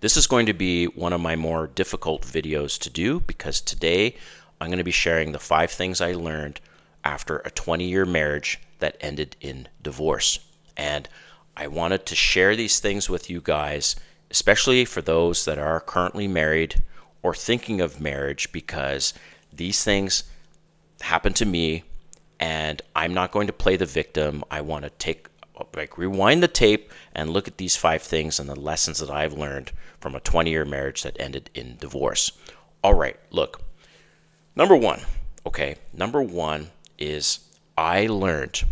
This is going to be one of my more difficult videos to do because today I'm going to be sharing the 5 things I learned after a 20-year marriage that ended in divorce. And I wanted to share these things with you guys, especially for those that are currently married or thinking of marriage, because these things happened to me and I'm not going to play the victim. I want to rewind the tape and look at these 5 things and the lessons that I've learned from a 20-year marriage that ended in divorce. All right, look. Number one is I learned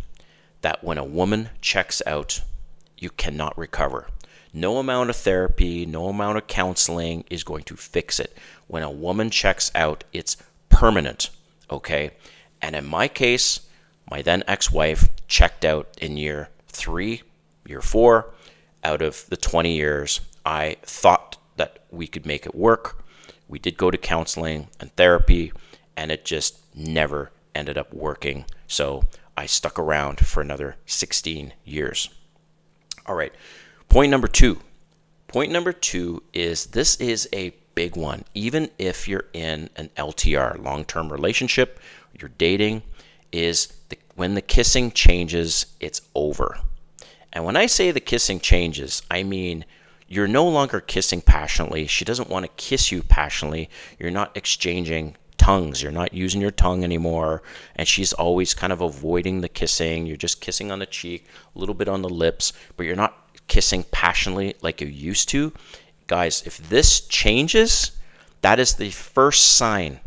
that when a woman checks out, you cannot recover. No amount of therapy, no amount of counseling is going to fix it. When a woman checks out, it's permanent, okay? And in my case, my then ex-wife checked out in year 3, year 4, out of the 20 years. I thought that we could make it work. We did go to counseling and therapy, and it just never ended up working. So I stuck around for another 16 years. All right. Point number 2. Point number 2 is this is a big one. Even if you're in an LTR, long-term relationship, you're dating, when the kissing changes, it's over. And when I say the kissing changes, I mean you're no longer kissing passionately. She doesn't want to kiss you passionately. You're not exchanging tongues. You're not using your tongue anymore. And she's always kind of avoiding the kissing. You're just kissing on the cheek, a little bit on the lips, but you're not kissing passionately like you used to. Guys, if this changes, that is the first sign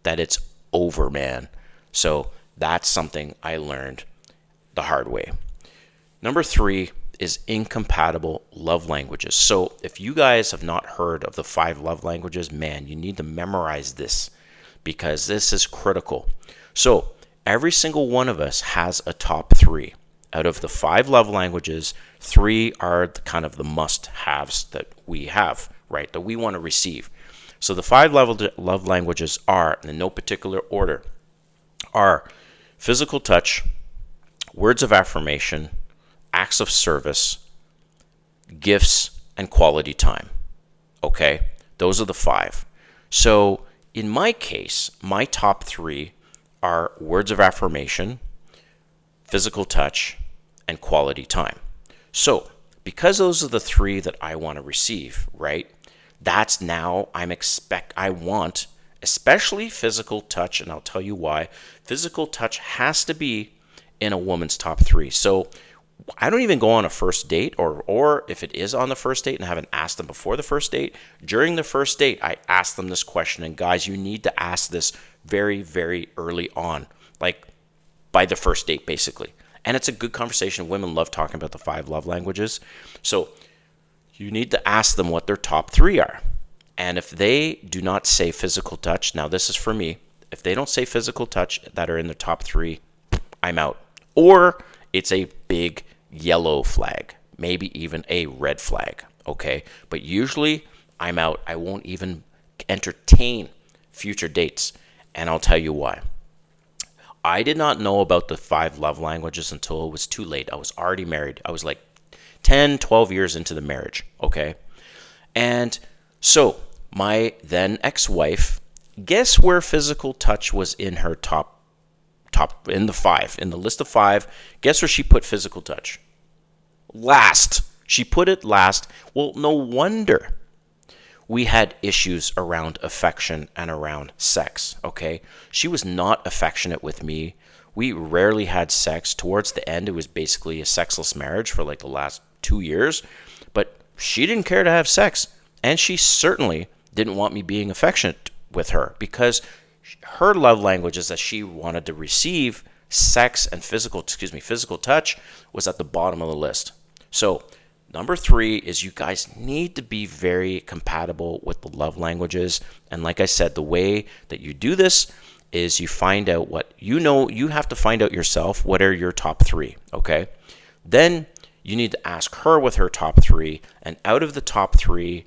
that it's over, man. So that's something I learned the hard way. Number 3 is incompatible love languages. So if you guys have not heard of the 5 love languages, man, you need to memorize this because this is critical. So every single one of us has a top 3. Out of the 5 love languages, 3 are kind of the must-haves that we have, right, that we want to receive. So the 5 love languages are, in no particular order, are physical touch, words of affirmation, acts of service, gifts, and quality time. Okay? Those are the 5. So in my case, my top 3 are words of affirmation, physical touch, and quality time. So because those are the 3 that I want to receive, right? That's now I want, especially physical touch, and I'll tell you why. Physical touch has to be in a woman's top 3. So I don't even go on a first date, or if it is on the first date and I haven't asked them before the first date, during the first date, I ask them this question. And guys, you need to ask this very, very early on, like by the first date, basically. And it's a good conversation. Women love talking about the 5 love languages. So you need to ask them what their top 3 are. And if they do not say physical touch, now this is for me, if they don't say physical touch that are in the top 3, I'm out. Or it's a big yellow flag, maybe even a red flag, okay? But usually I'm out. I won't even entertain future dates, and I'll tell you why. I did not know about the 5 love languages until it was too late. I was already married. I was like 10, 12 years into the marriage, okay? And so my then ex-wife, guess where physical touch was in her top in the 5, in the list of 5? Guess where she put physical touch? Last. She put it last. Well, no wonder we had issues around affection and around sex, okay? She was not affectionate with me. We rarely had sex. Towards the end, it was basically a sexless marriage for like the last 2 years. But she didn't care to have sex. And she certainly didn't want me being affectionate with her because her love language is that she wanted to receive sex and physical touch was at the bottom of the list. So number 3 is you guys need to be very compatible with the love languages. And like I said, the way that you do this is you find out what you have to find out yourself. What are your top 3? Okay. Then you need to ask her with her top 3. And out of the top 3,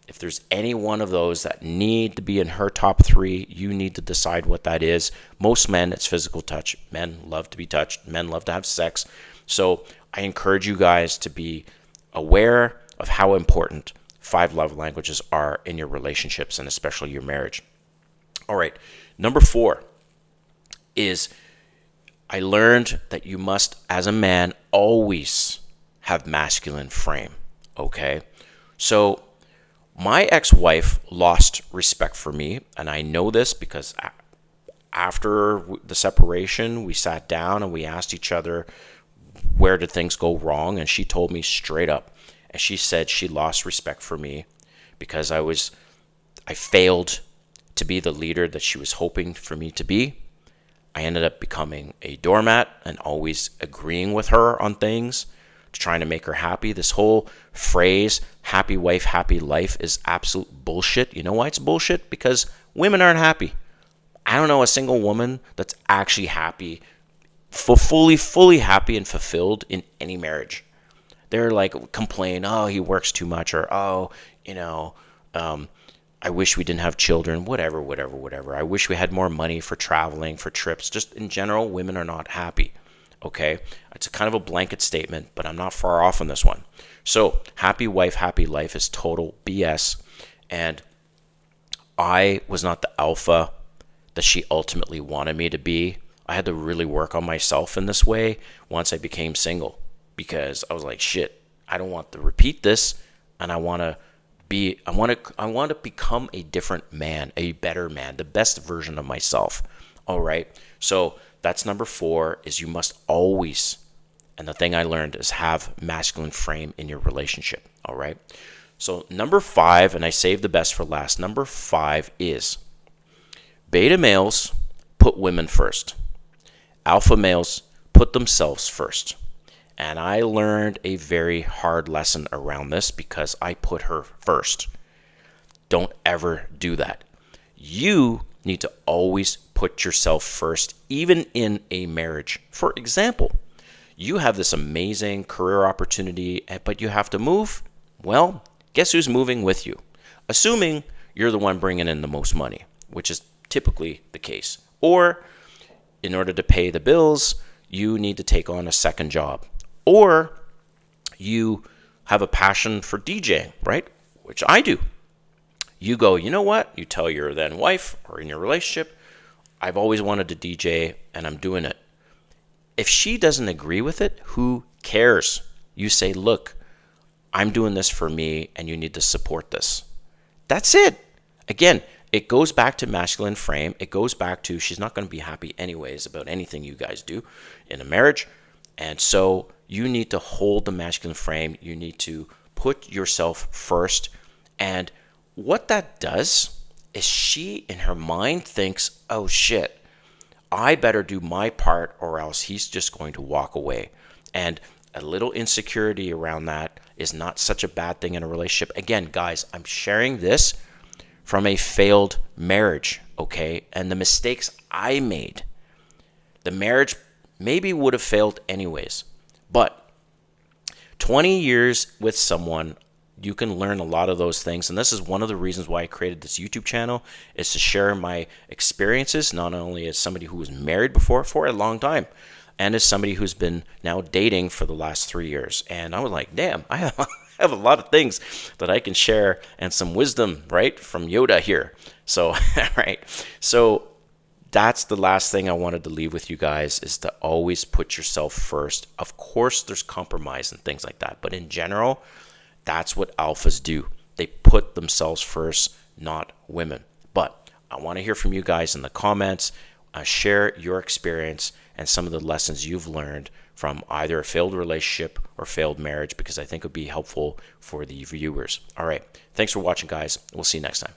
if there's any one of those that need to be in her top 3, you need to decide what that is. Most men, it's physical touch. Men love to be touched. Men love to have sex. So I encourage you guys to be aware of how important 5 love languages are in your relationships and especially your marriage. All right. Number 4 is I learned that you must, as a man, always have masculine frame. Okay. So my ex-wife lost respect for me, and I know this because after the separation, we sat down and we asked each other, where did things go wrong? And she told me straight up, and she said she lost respect for me because I failed to be the leader that she was hoping for me to be. I ended up becoming a doormat and always agreeing with her on things, trying to make her happy. This whole phrase, happy wife, happy life, is absolute bullshit. You know why it's bullshit? Because women aren't happy. I don't know a single woman that's actually happy, fully happy and fulfilled in any marriage. They're like complain, oh, he works too much, or oh, I wish we didn't have children, whatever. I wish we had more money for traveling, for trips. Just in general, women are not happy. Okay? It's a kind of a blanket statement, but I'm not far off on this one. So, happy wife, happy life is total BS. And I was not the alpha that she ultimately wanted me to be. I had to really work on myself in this way once I became single, because I was like, shit, I don't want to repeat this, and I want to become a different man, a better man, the best version of myself. All right. So that's number 4 is you must always, and the thing I learned is have masculine frame in your relationship. All right. So number 5, and I saved the best for last. Number 5 is beta males put women first. Alpha males put themselves first. And I learned a very hard lesson around this because I put her first. Don't ever do that. You need to always put yourself first, even in a marriage. For example, you have this amazing career opportunity, but you have to move. Well, guess who's moving with you? Assuming you're the one bringing in the most money, which is typically the case. Or in order to pay the bills, you need to take on a second job. Or you have a passion for DJing, right? Which I do. You go, you know what? You tell your then wife or in your relationship, I've always wanted to DJ and I'm doing it. If she doesn't agree with it, who cares? You say, look, I'm doing this for me and you need to support this. That's it. Again, it goes back to masculine frame. It goes back to she's not going to be happy anyways about anything you guys do in a marriage. And so you need to hold the masculine frame. You need to put yourself first. And what that does is she, in her mind, thinks, oh shit, I better do my part or else he's just going to walk away. And a little insecurity around that is not such a bad thing in a relationship. Again, guys, I'm sharing this from a failed marriage, okay? And the mistakes I made. The marriage maybe would have failed anyways. But 20 years with someone, you can learn a lot of those things. And this is one of the reasons why I created this YouTube channel, is to share my experiences, not only as somebody who was married before for a long time, and as somebody who's been now dating for the last 3 years. And I was like, damn, I have a lot of things that I can share and some wisdom, right, from Yoda here. So, right. So that's the last thing I wanted to leave with you guys, is to always put yourself first. Of course, there's compromise and things like that. But in general, that's what alphas do. They put themselves first, not women. But I want to hear from you guys in the comments. Share your experience and some of the lessons you've learned from either a failed relationship or failed marriage, because I think it would be helpful for the viewers. All right. Thanks for watching, guys. We'll see you next time.